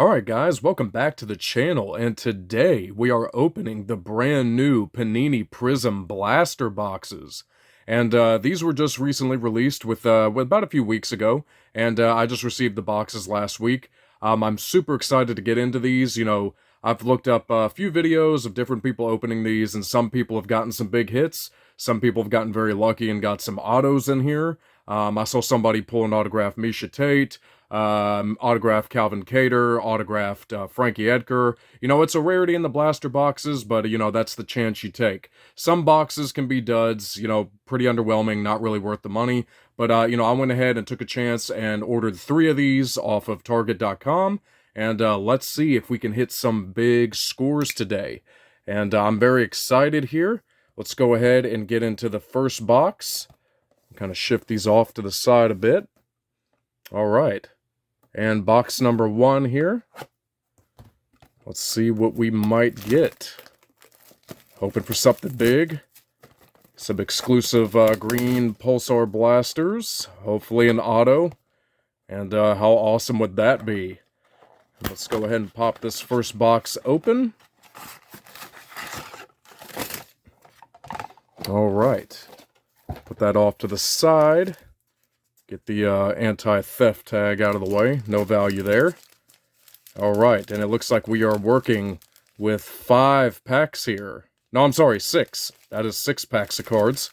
Alright guys, welcome back to the channel, and today we are opening the brand new Panini Prizm blaster boxes. And these were just recently released with about a few weeks ago, and I just received the boxes last week. I'm super excited to get into these. You know, I've looked up a few videos of different people opening these, and some people have gotten some big hits. Some people have gotten very lucky and got some autos in here. I saw somebody pull an autographed Misha Tate, autographed Calvin Kattar, autographed Frankie Edgar. You know, it's a rarity in the blaster boxes, but, you know, that's the chance you take. Some boxes can be duds, you know, pretty underwhelming, not really worth the money. But, you know, I went ahead and took a chance and ordered 3 of these off of Target.com. And let's see if we can hit some big scores today. And I'm very excited here. Let's go ahead and get into the first box. Kind of shift these off to the side a bit. All right. And box number 1 here. Let's see what we might get. Hoping for something big. Some exclusive green Pulsar blasters. Hopefully an auto. And how awesome would that be? Let's go ahead and pop this first box open. All right. Put that off to the side. Get the anti-theft tag out of the way. No value there. All right, and it looks like we are working with 5 packs here. No, I'm sorry, 6. That is 6 packs of cards.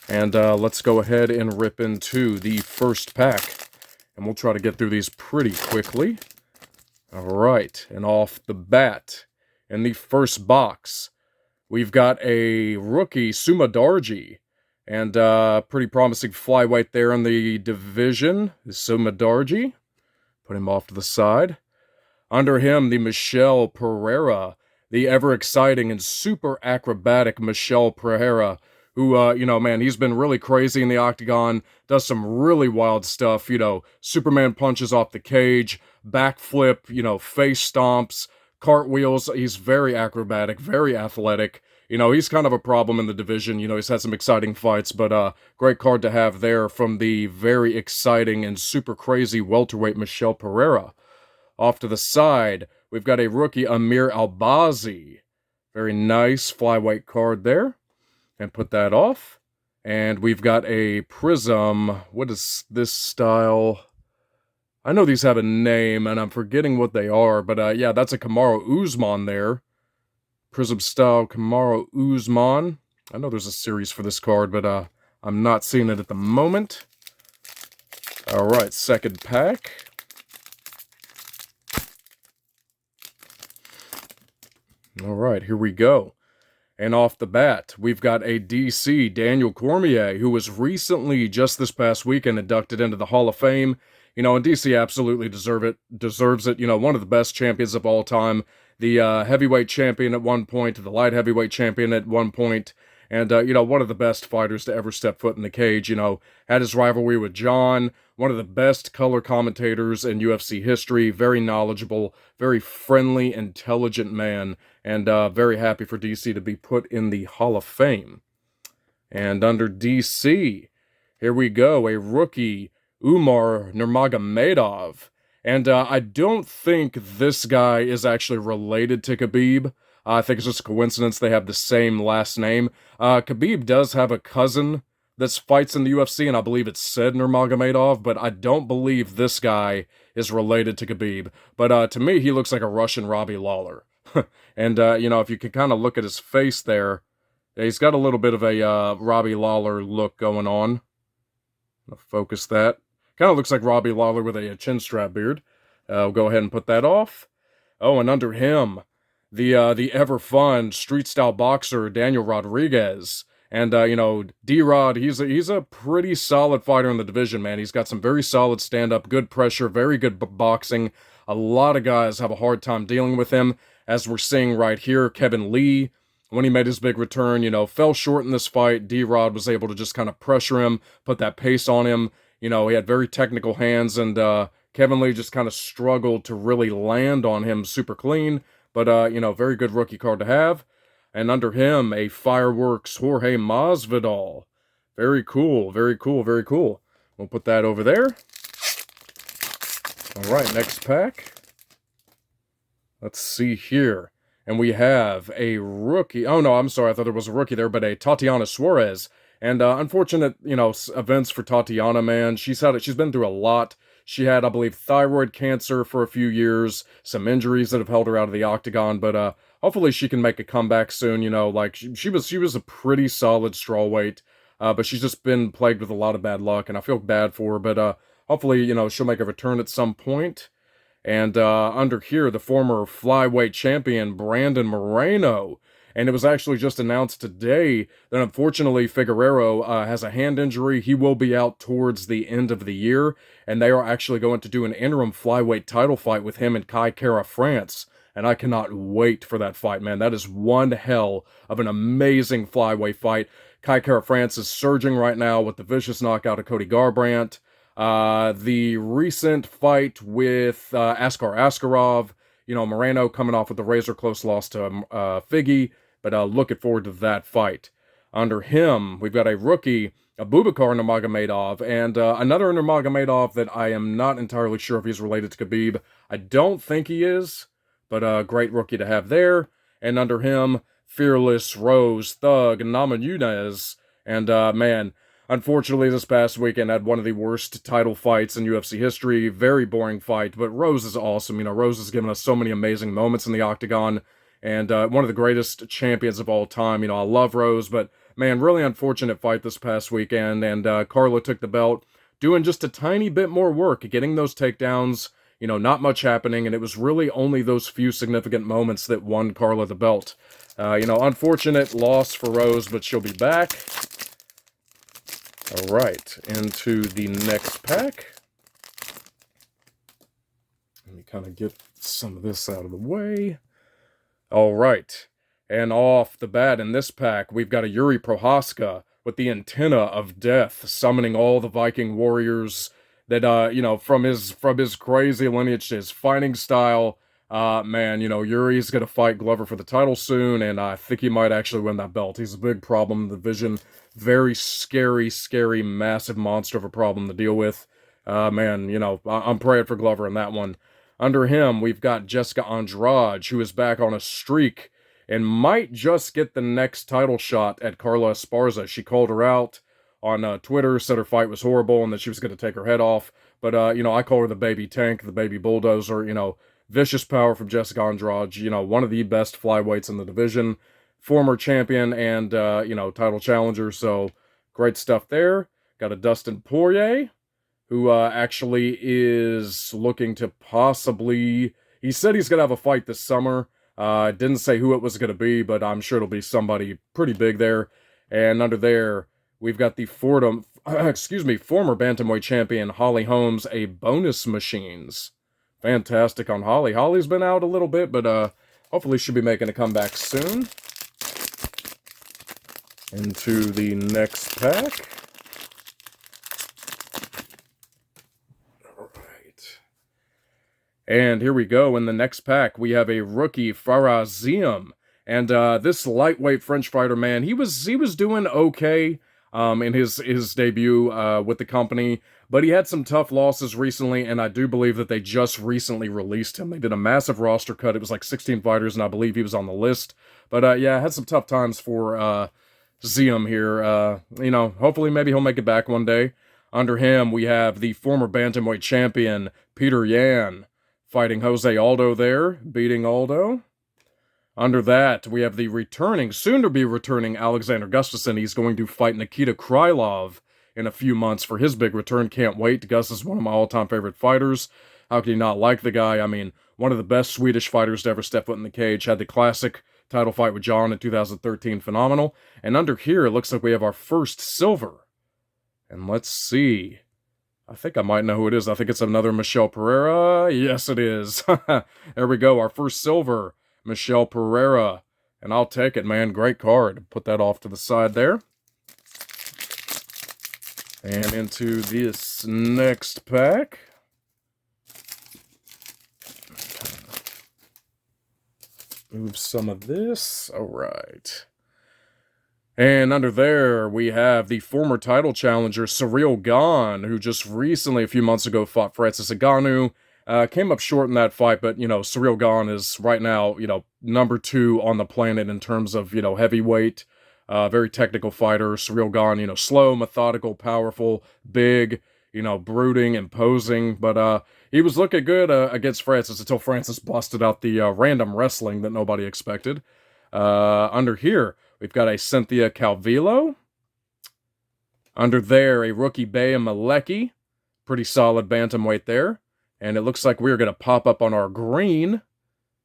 And let's go ahead and rip into the first pack. And we'll try to get through these pretty quickly. All right, and off the bat, in the first box, we've got a rookie Sumadarji. And pretty promising flyweight there in the division is Sumadarji. Put him off to the side. Under him, the Michel Pereira, the ever-exciting and super acrobatic Michel Pereira, who, you know, man, he's been really crazy in the octagon, does some really wild stuff, you know, Superman punches off the cage, backflip, you know, face stomps, cartwheels. He's very acrobatic, very athletic. You know, he's kind of a problem in the division. You know, he's had some exciting fights, but great card to have there from the very exciting and super crazy welterweight Michel Pereira. Off to the side, we've got a rookie Amir Al Bazi. Very nice flyweight card there. And put that off. And we've got a Prizm. What is this style? I know these have a name, and I'm forgetting what they are, but yeah, that's a Kamaru Usman there. Prizm style Kamaru Usman. I know there's a series for this card, but I'm not seeing it at the moment. Alright, second pack. Alright, here we go. And off the bat, we've got a DC, Daniel Cormier, who was recently, just this past weekend, inducted into the Hall of Fame. You know, and DC absolutely deserves it. You know, one of the best champions of all time. The heavyweight champion at one point, the light heavyweight champion at one point, and, you know, one of the best fighters to ever step foot in the cage. You know, had his rivalry with John, one of the best color commentators in UFC history, very knowledgeable, very friendly, intelligent man, and very happy for DC to be put in the Hall of Fame. And under DC, here we go, a rookie, Umar Nurmagomedov. And I don't think this guy is actually related to Khabib. I think it's just a coincidence they have the same last name. Khabib does have a cousin that fights in the UFC, and I believe it's Said Nurmagomedov, but I don't believe this guy is related to Khabib. But to me, he looks like a Russian Robbie Lawler. And, you know, if you can kind of look at his face there, he's got a little bit of a Robbie Lawler look going on. I'll focus that. Kind of looks like Robbie Lawler with a chin strap beard. We'll go ahead and put that off. Oh, and under him, the ever-fun street-style boxer, Daniel Rodriguez. And, you know, D-Rod, he's a pretty solid fighter in the division, man. He's got some very solid stand-up, good pressure, very good boxing. A lot of guys have a hard time dealing with him. As we're seeing right here, Kevin Lee, when he made his big return, you know, fell short in this fight. D-Rod was able to just kind of pressure him, put that pace on him. You know, he had very technical hands, and Kevin Lee just kind of struggled to really land on him super clean. But, you know, very good rookie card to have. And under him, a Fireworks Jorge Masvidal. Very cool, very cool, very cool. We'll put that over there. All right, next pack. Let's see here. And we have a rookie. Oh, no, I'm sorry. I thought there was a rookie there, but a Tatiana Suarez. And unfortunate, events for Tatiana, man. She's been through a lot. She had, I believe, thyroid cancer for a few years, some injuries that have held her out of the octagon, but hopefully she can make a comeback soon. She was a pretty solid strawweight, but she's just been plagued with a lot of bad luck, and I feel bad for her. But hopefully, she'll make a return at some point. And under here, the former flyweight champion, Brandon Moreno. And it was actually just announced today that unfortunately Figueiredo has a hand injury. He will be out towards the end of the year. And they are actually going to do an interim flyweight title fight with him in Kai Kara-France. And I cannot wait for that fight, man. That is one hell of an amazing flyweight fight. Kai Kara-France is surging right now with the vicious knockout of Cody Garbrandt. The recent fight with Askar Askarov, Moreno coming off with the razor-close loss to Figgy, but looking forward to that fight. Under him, we've got a rookie, Abubakar Nurmagomedov, and another Nurmagomedov that I am not entirely sure if he's related to Khabib. I don't think he is, but a great rookie to have there. And under him, Fearless, Rose, Thug, Namajunas, and man, unfortunately, this past weekend had one of the worst title fights in UFC history. Very boring fight, but Rose is awesome. Rose has given us so many amazing moments in the octagon, and one of the greatest champions of all time. I love Rose, but man, really unfortunate fight this past weekend, and Carla took the belt, doing just a tiny bit more work, getting those takedowns, not much happening, and it was really only those few significant moments that won Carla the belt. Unfortunate loss for Rose, but she'll be back. All right, into the next pack. Let me kind of get some of this out of the way. All right, and off the bat in this pack, we've got a Yuri Prohaska with the antenna of death, summoning all the Viking warriors that, from his crazy lineage to his fighting style. Man, Yuri's going to fight Glover for the title soon, and I think he might actually win that belt. He's a big problem in the division. Very scary, massive monster of a problem to deal with. Man, I'm praying for Glover in that one. Under him, we've got Jessica Andraj, who is back on a streak and might just get the next title shot at Carla Esparza. She called her out on Twitter, said her fight was horrible and that she was going to take her head off. But, I call her the baby tank, the baby bulldozer, vicious power from Jessica Andrade, one of the best flyweights in the division, former champion and, title challenger, so great stuff there. Got a Dustin Poirier, who actually is looking to possibly, he said he's going to have a fight this summer. Didn't say who it was going to be, but I'm sure it'll be somebody pretty big there. And under there, we've got the former bantamweight champion Holly Holmes, a bonus machines. Fantastic on Holly. Holly's been out a little bit, but hopefully she'll be making a comeback soon. Into the next pack. All right. And here we go. In the next pack, we have a rookie, Faraziem. And this lightweight French fighter, man, he was doing okay in his debut with the company. But he had some tough losses recently, and I do believe that they just recently released him. They did a massive roster cut. It was like 16 fighters, and I believe he was on the list. But yeah, had some tough times for Ziem here. Hopefully maybe he'll make it back one day. Under him, we have the former bantamweight champion, Peter Yan, fighting Jose Aldo there, beating Aldo. Under that, we have the soon-to-be returning Alexander Gustafsson. He's going to fight Nikita Krylov in a few months for his big return. Can't wait. Gus is one of my all-time favorite fighters. How could you not like the guy? I mean, one of the best Swedish fighters to ever step foot in the cage. Had the classic title fight with John in 2013. Phenomenal. And under here, it looks like we have our first silver. And let's see. I think I might know who it is. I think it's another Michel Pereira. Yes, it is. There we go. Our first silver, Michel Pereira. And I'll take it, man. Great card. Put that off to the side there. And into this next pack. Move some of this. All right. And under there, we have the former title challenger, Cyril Gane, who just recently, a few months ago, fought Francis Ngannou. Came up short in that fight, but, Ciryl Gane is right now, number 2 on the planet in terms of, heavyweight. Very technical fighter. Ciryl Gane, slow, methodical, powerful, big, brooding, imposing. But he was looking good against Francis until Francis busted out the random wrestling that nobody expected. Under here, we've got a Cynthia Calvillo. Under there, a rookie Bea Malecki. Pretty solid bantamweight there. And it looks like we're going to pop up on our green.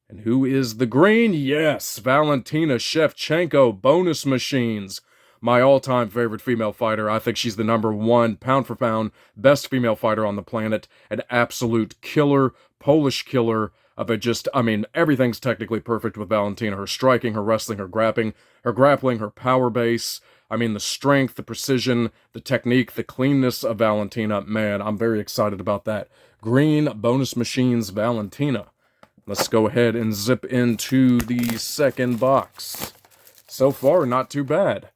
And who is the green? Yes, Valentina Shevchenko, Bonus Machines. My all-time favorite female fighter. I think she's the number 1, pound for pound, best female fighter on the planet. An absolute killer, Polish killer of everything's technically perfect with Valentina. Her striking, her wrestling, her grappling, her power base. The strength, the precision, the technique, the cleanness of Valentina. Man, I'm very excited about that. Green Bonus Machines Valentina. Let's go ahead and zip into the second box. So far, not too bad.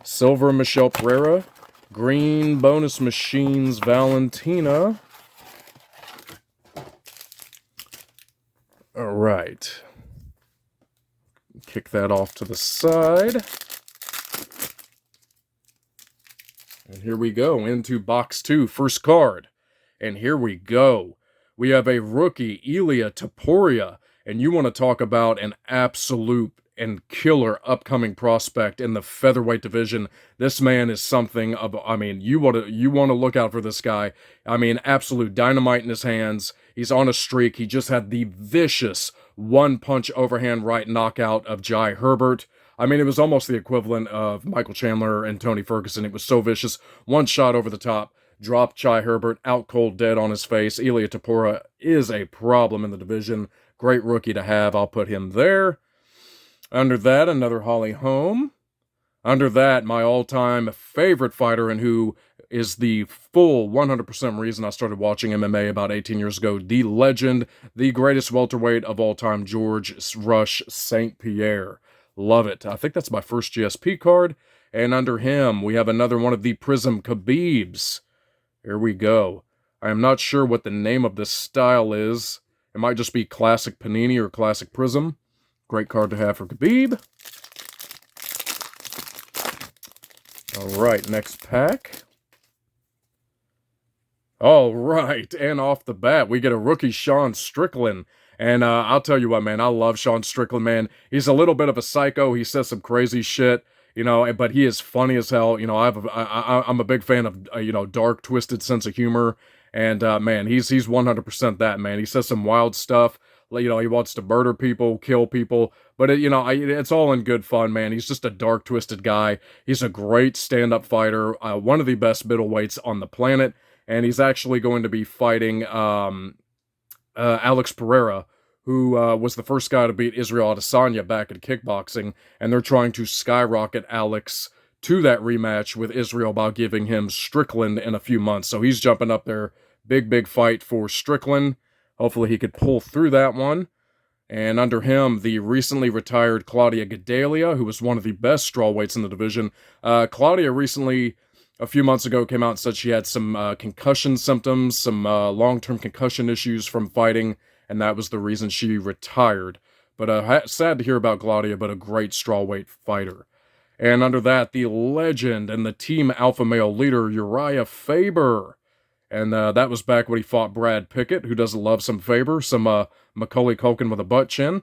Silver Michelle Pereira. Green Bonus Machines Valentina. All right. Kick that off to the side. And here we go into box 2, first card. And here we go. We have a rookie, Ilia Topuria. And you want to talk about an absolute and killer upcoming prospect in the featherweight division. This man is something of, you want to look out for this guy. Absolute dynamite in his hands. He's on a streak. He just had the vicious one-punch overhand right knockout of Jai Herbert. It was almost the equivalent of Michael Chandler and Tony Ferguson. It was so vicious. One shot over the top, dropped Jai Herbert out cold dead on his face. Ilia Topuria is a problem in the division. Great rookie to have. I'll put him there. Under that, another Holly Holm. Under that, my all-time favorite fighter and who is the full 100% reason I started watching MMA about 18 years ago, the legend, the greatest welterweight of all time, George Rush St. Pierre. Love it. I think that's my first GSP card. And under him, we have another one of the Prizm Khabibs. Here we go. I am not sure what the name of this style is. It might just be Classic Panini or Classic Prizm. Great card to have for Khabib. All right, next pack. All right, and off the bat, we get a rookie Sean Strickland. And I'll tell you what, man, I love Sean Strickland, man. He's a little bit of a psycho. He says some crazy shit, but he is funny as hell. I'm a big fan of, dark, twisted sense of humor. And, man, he's 100% that, man. He says some wild stuff. He wants to murder people, kill people. But, it's all in good fun, man. He's just a dark, twisted guy. He's a great stand-up fighter. One of the best middleweights on the planet. And he's actually going to be fighting Alex Pereira, who was the first guy to beat Israel Adesanya back in kickboxing, and they're trying to skyrocket Alex to that rematch with Israel by giving him Strickland in a few months. So he's jumping up there. Big fight for Strickland. Hopefully he could pull through that one. And under him, the recently retired Claudia Gadelha, who was one of the best strawweights in the division. Claudia recently, a few months ago, came out and said she had some concussion symptoms, some long-term concussion issues from fighting, and that was the reason she retired. But sad to hear about Claudia, but a great strawweight fighter. And under that, the legend and the team alpha male leader, Uriah Faber. And that was back when he fought Brad Pickett, who doesn't love some Faber, some Macaulay Culkin with a butt chin.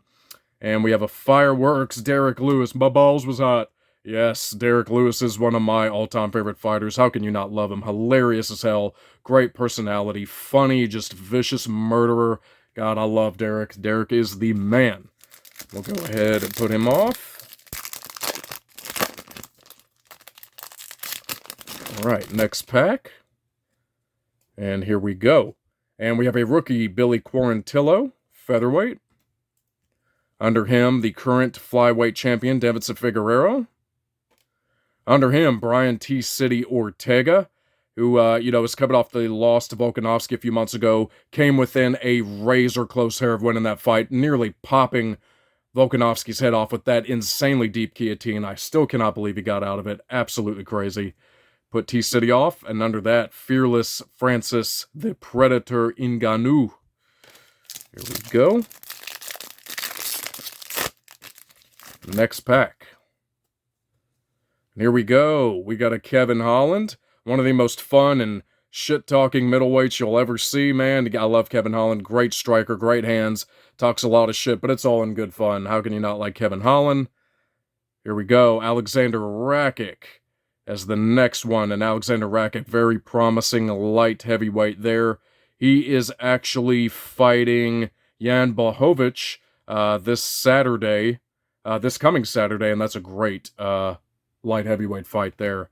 And we have a fireworks Derek Lewis. My balls was hot. Yes, Derek Lewis is one of my all-time favorite fighters. How can you not love him? Hilarious as hell. Great personality. Funny, just vicious murderer. God, I love Derek. Derek is the man. We'll go ahead and put him off. All right, next pack. And here we go. And we have a rookie, Billy Quarantillo, featherweight. Under him, the current flyweight champion, Davidson Figueiredo. Under him, Brian T. City Ortega, who, was coming off the loss to Volkanovski a few months ago, came within a razor-close hair of winning that fight, nearly popping Volkanovski's head off with that insanely deep guillotine. I still cannot believe he got out of it. Absolutely crazy. Put T-City off, and under that, Fearless Francis the Predator Ngannou. Here we go. Next pack. And here we go. We got a Kevin Holland, one of the most fun and shit-talking middleweights you'll ever see, man. I love Kevin Holland. Great striker, great hands. Talks a lot of shit, but it's all in good fun. How can you not like Kevin Holland? Here we go. Alexander Rakic as the next one. And Alexander Rakic, very promising light heavyweight there. He is actually fighting Jan Blachowicz this Saturday, this coming Saturday, and that's a great light heavyweight fight there.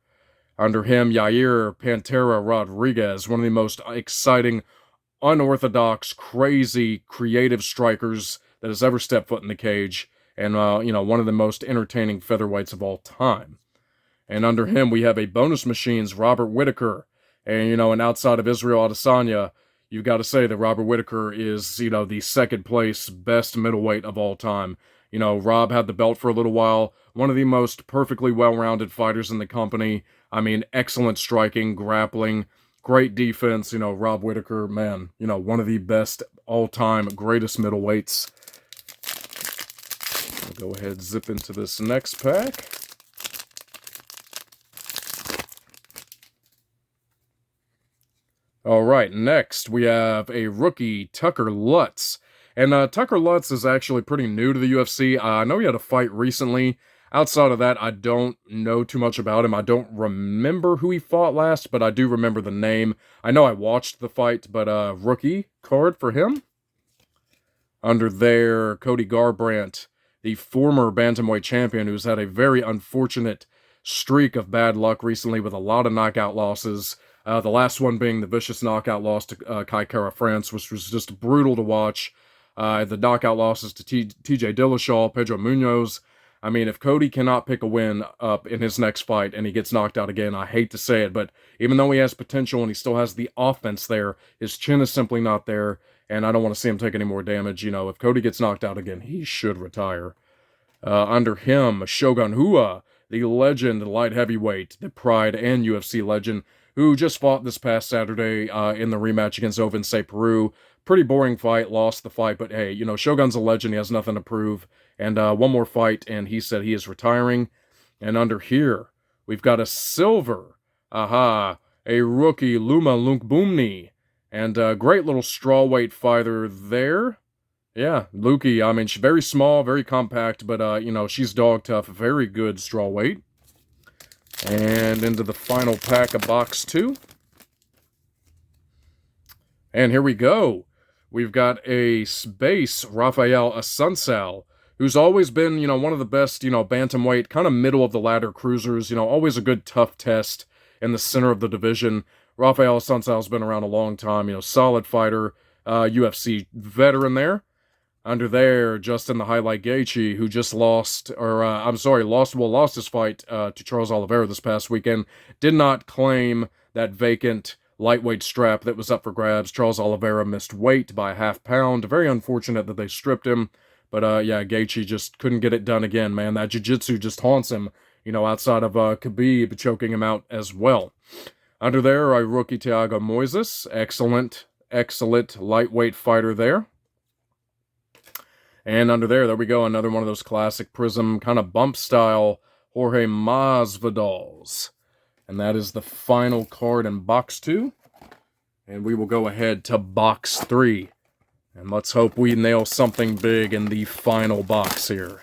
Under him, Yair Pantera Rodriguez, one of the most exciting, unorthodox, crazy, creative strikers that has ever stepped foot in the cage, and one of the most entertaining featherweights of all time. And under him, we have a bonus machines, Robert Whitaker, and and outside of Israel Adesanya, you've got to say that Robert Whitaker is the second place best middleweight of all time. Rob had the belt for a little while. One of the most perfectly well-rounded fighters in the company. I mean, excellent striking, grappling, great defense. Rob Whitaker, man, one of the best all-time greatest middleweights. We'll go ahead, zip into this next pack. All right, next we have a rookie, Tucker Lutz. And Tucker Lutz is actually pretty new to the UFC. I know he had a fight recently. Outside of that, I don't know too much about him. I don't remember who he fought last, but I do remember the name. I know I watched the fight, but rookie card for him. Under there, Cody Garbrandt, the former bantamweight champion who's had a very unfortunate streak of bad luck recently with a lot of knockout losses. The last one being the vicious knockout loss to Kai Kara France, which was just brutal to watch. The knockout losses to TJ Dillashaw, Pedro Munoz. I mean, if Cody cannot pick a win up in his next fight and he gets knocked out again, I hate to say it, but even though he has potential and he still has the offense there, his chin is simply not there, and I don't want to see him take any more damage. If Cody gets knocked out again, he should retire. Under him, Shogun Hua, the legend, light heavyweight, the Pride and UFC legend, who just fought this past Saturday in the rematch against Ovince Peru. Pretty boring fight, lost the fight, but hey, Shogun's a legend, he has nothing to prove. And one more fight, and he said he is retiring. And under here, we've got a silver, a rookie, Luma Lunkbumni. And a great little strawweight fighter there. Yeah, Luki, I mean, she's very small, very compact, but, she's dog tough, very good strawweight. And into the final pack of box 2. And here we go. We've got a base Rafael Assunção, who's always been, one of the best, bantamweight, kind of middle of the ladder cruisers, always a good tough test in the center of the division. Rafael Assunção's been around a long time, solid fighter, UFC veteran there. Under there, Justin the Highlight Gaethje, who just lost his fight to Charles Oliveira this past weekend, did not claim that vacant lightweight strap that was up for grabs. Charles Oliveira missed weight by a half pound. Very unfortunate that they stripped him. But, Gaethje just couldn't get it done again, man. That jiu-jitsu just haunts him, outside of Khabib choking him out as well. Under there, a rookie Thiago Moises. Excellent lightweight fighter there. And under there we go, another one of those classic Prizm kind of bump style Jorge Masvidals. And that is the final card in box 2. And we will go ahead to box 3. And let's hope we nail something big in the final box here.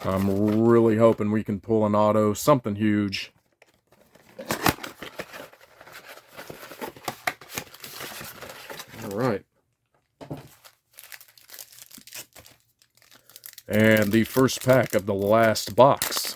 I'm really hoping we can pull an auto, something huge. All right. And the first pack of the last box.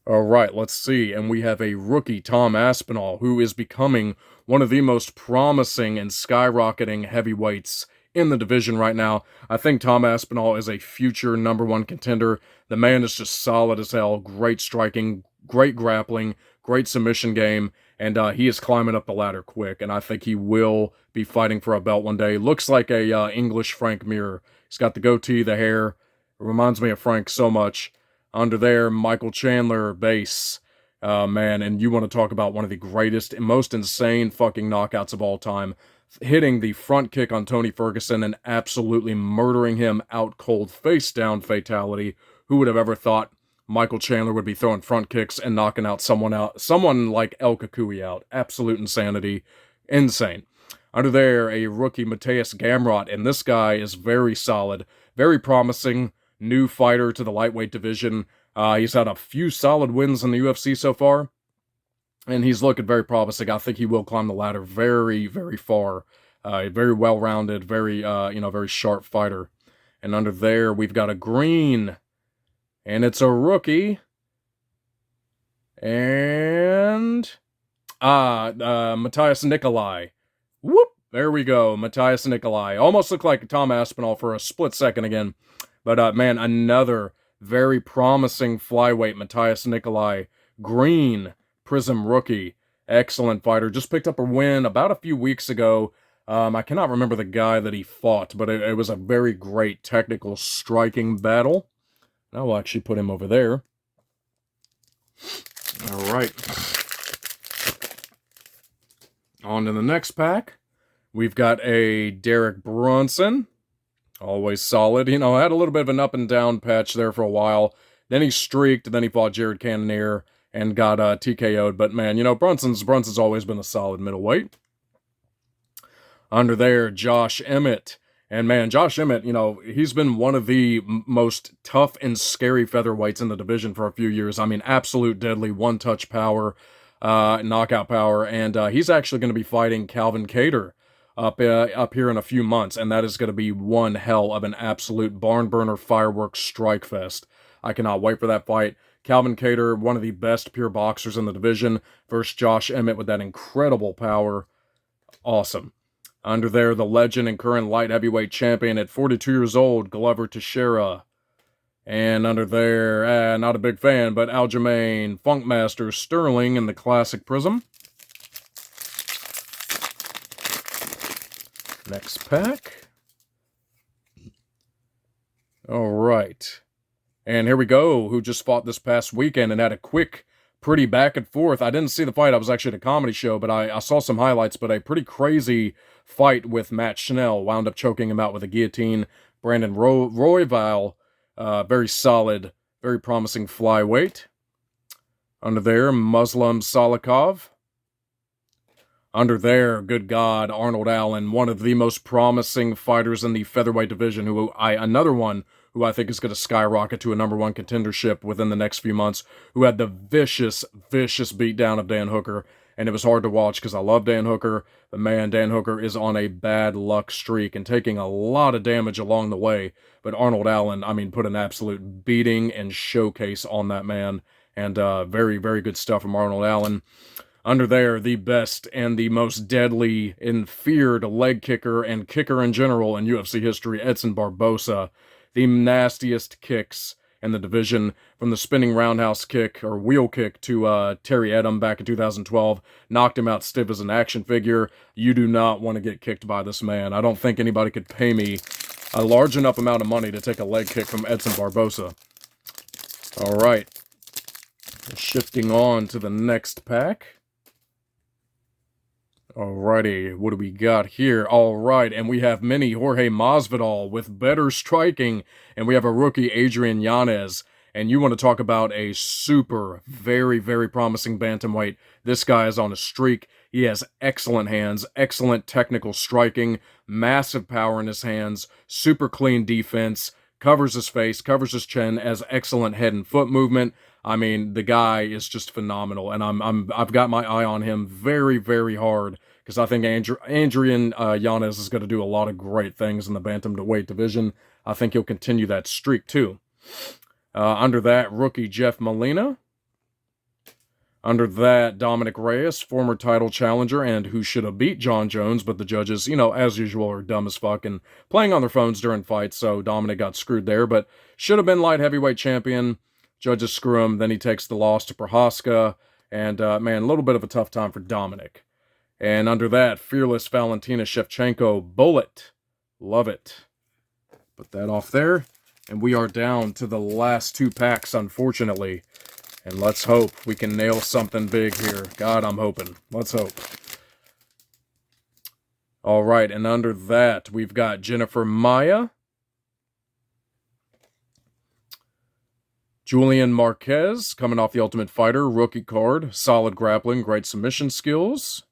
All right, let's see. And we have a rookie, Tom Aspinall, who is becoming one of the most promising and skyrocketing heavyweights in the division right now. I think Tom Aspinall is a future #1 contender. The man is just solid as hell. Great striking, great grappling, great submission game. And he is climbing up the ladder quick, and I think he will be fighting for a belt one day. Looks like a English Frank Mir. He's got the goatee, the hair. It reminds me of Frank so much. Under there, Michael Chandler, base. Man, and you want to talk about one of the greatest and most insane fucking knockouts of all time. Hitting the front kick on Tony Ferguson and absolutely murdering him out cold, face down fatality. Who would have ever thought Michael Chandler would be throwing front kicks and knocking out someone like El Kukui out? Absolute insanity. Insane. Under there, a rookie, Mateusz Gamrot, and this guy is very solid, very promising, new fighter to the lightweight division. He's had a few solid wins in the UFC so far, and he's looking very promising. I think he will climb the ladder very, very far. Very well-rounded, very, very sharp fighter. And under there, we've got a green, and it's a rookie. And Matthias Nikolai. Whoop! There we go, Matthias Nikolai. Almost looked like Tom Aspinall for a split second again. But, man, another very promising flyweight, Matthias Nikolai. Green, Prizm rookie. Excellent fighter. Just picked up a win about a few weeks ago. I cannot remember the guy that he fought, but it was a very great technical striking battle. I will actually put him over there. All right. On to the next pack. We've got a Derek Brunson. Always solid. Had a little bit of an up and down patch there for a while. Then he streaked, then he fought Jared Cannonier and got TKO'd. But man, Brunson's always been a solid middleweight. Under there, Josh Emmett. And man, Josh Emmett, he's been one of the most tough and scary featherweights in the division for a few years. I mean, absolute deadly one-touch power, knockout power. And he's actually going to be fighting Calvin Kattar up here in a few months, and that is going to be one hell of an absolute barn burner fireworks strike fest. I cannot wait for that fight. Calvin Kattar, one of the best pure boxers in the division, versus Josh Emmett with that incredible power. Awesome. Under there, the legend and current light heavyweight champion at 42 years old, Glover Teixeira. And under there, not a big fan, but Aljamain Funkmaster Sterling in the classic Prizm. Next pack. All right. And here we go, who just fought this past weekend and had a quick, pretty back and forth. I didn't see the fight. I was actually at a comedy show, but I saw some highlights, but a pretty crazy fight with Matt Schnell. Wound up choking him out with a guillotine. Brandon Royval, very solid, very promising flyweight. Under there, Muslim Salikov. Under there, good God, Arnold Allen, one of the most promising fighters in the featherweight division, another one who I think is going to skyrocket to a #1 contendership within the next few months, who had the vicious, vicious beatdown of Dan Hooker, and it was hard to watch because I love Dan Hooker, but man, Dan Hooker is on a bad luck streak and taking a lot of damage along the way, but Arnold Allen, put an absolute beating and showcase on that man, and very, very good stuff from Arnold Allen. Under there, the best and the most deadly and feared leg kicker and kicker in general in UFC history, Edson Barbosa. The nastiest kicks in the division, from the spinning roundhouse kick or wheel kick to Terry Edom back in 2012. Knocked him out stiff as an action figure. You do not want to get kicked by this man. I don't think anybody could pay me a large enough amount of money to take a leg kick from Edson Barbosa. All right. Shifting on to the next pack. Alrighty, what do we got here? Alright, and we have mini Jorge Masvidal with better striking, and we have a rookie Adrian Yanez. And you want to talk about a super, very, very promising bantamweight. This guy is on a streak. He has excellent hands, excellent technical striking, massive power in his hands, super clean defense, covers his face, covers his chin, has excellent head and foot movement. The guy is just phenomenal, and I've got my eye on him very, very hard, because I think Adrian Yanez is going to do a lot of great things in the bantamweight division. I think he'll continue that streak too. Under that, rookie Jeff Molina. Under that, Dominic Reyes, former title challenger and who should have beat John Jones, but the judges, as usual, are dumb as fuck and playing on their phones during fights, so Dominic got screwed there, but should have been light heavyweight champion. Judges screw him, then he takes the loss to Prohaska, and, man, a little bit of a tough time for Dominic. And under that, fearless Valentina Shevchenko, bullet. Love it. Put that off there, and we are down to the last two packs, unfortunately. And let's hope we can nail something big here. God, I'm hoping. Let's hope. All right, and under that, we've got Jennifer Maia, Julian Marquez, coming off the Ultimate Fighter, rookie card, solid grappling, great submission skills.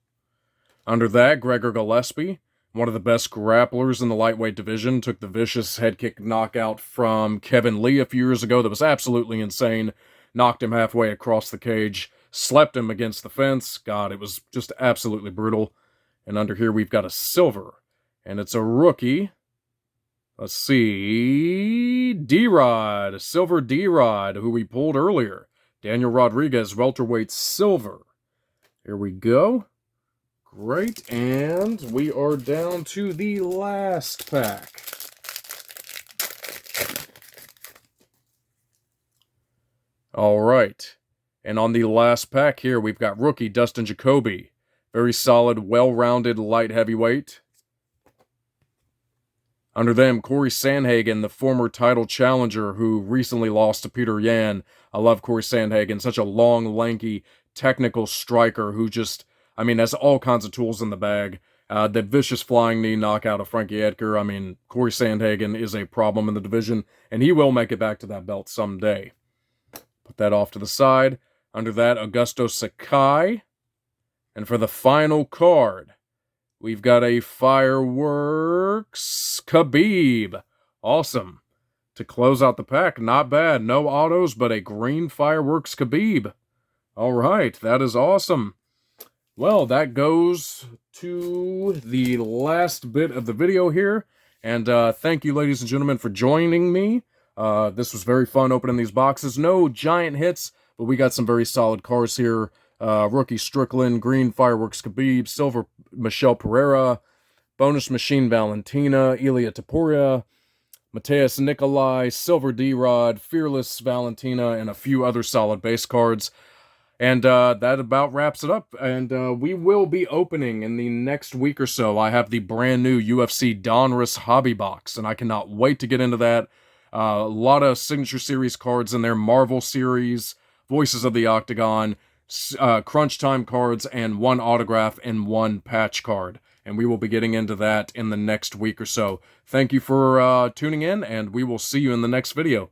Under that, Gregor Gillespie, one of the best grapplers in the lightweight division, took the vicious head kick knockout from Kevin Lee a few years ago that was absolutely insane, knocked him halfway across the cage, slept him against the fence. God, it was just absolutely brutal. And under here, we've got a silver, and it's a rookie. Let's see, D-Rod, a silver D-Rod, who we pulled earlier. Daniel Rodriguez, welterweight silver. Here we go. Great, and we are down to the last pack. All right, and on the last pack here, we've got rookie Dustin Jacoby. Very solid, well-rounded light heavyweight. Under them, Corey Sanhagen, the former title challenger who recently lost to Peter Yan. I love Corey Sanhagen, such a long, lanky, technical striker who just, I mean, has all kinds of tools in the bag. The vicious flying knee knockout of Frankie Edgar. I mean, Corey Sanhagen is a problem in the division, and he will make it back to that belt someday. Put that off to the side. Under that, Augusto Sakai. And for the final card, we've got a Fireworks Khabib. Awesome. To close out the pack, not bad. No autos, but a green Fireworks Khabib. All right, that is awesome. Well, that goes to the last bit of the video here. And thank you, ladies and gentlemen, for joining me. This was very fun opening these boxes. No giant hits, but we got some very solid cards here. Rookie Strickland, green Fireworks Khabib, silver Michelle Pereira, bonus Machine Valentina, Ilia Topuria, Mateus Nikolai, silver D-Rod, fearless Valentina, and a few other solid base cards. And that about wraps it up. And we will be opening in the next week or so. I have the brand new UFC Donruss Hobby Box, and I cannot wait to get into that. A lot of Signature Series cards in there, Marvel Series, Voices of the Octagon, crunch time cards, and one autograph and one patch card. And we will be getting into that in the next week or so. Thank you for tuning in, and we will see you in the next video.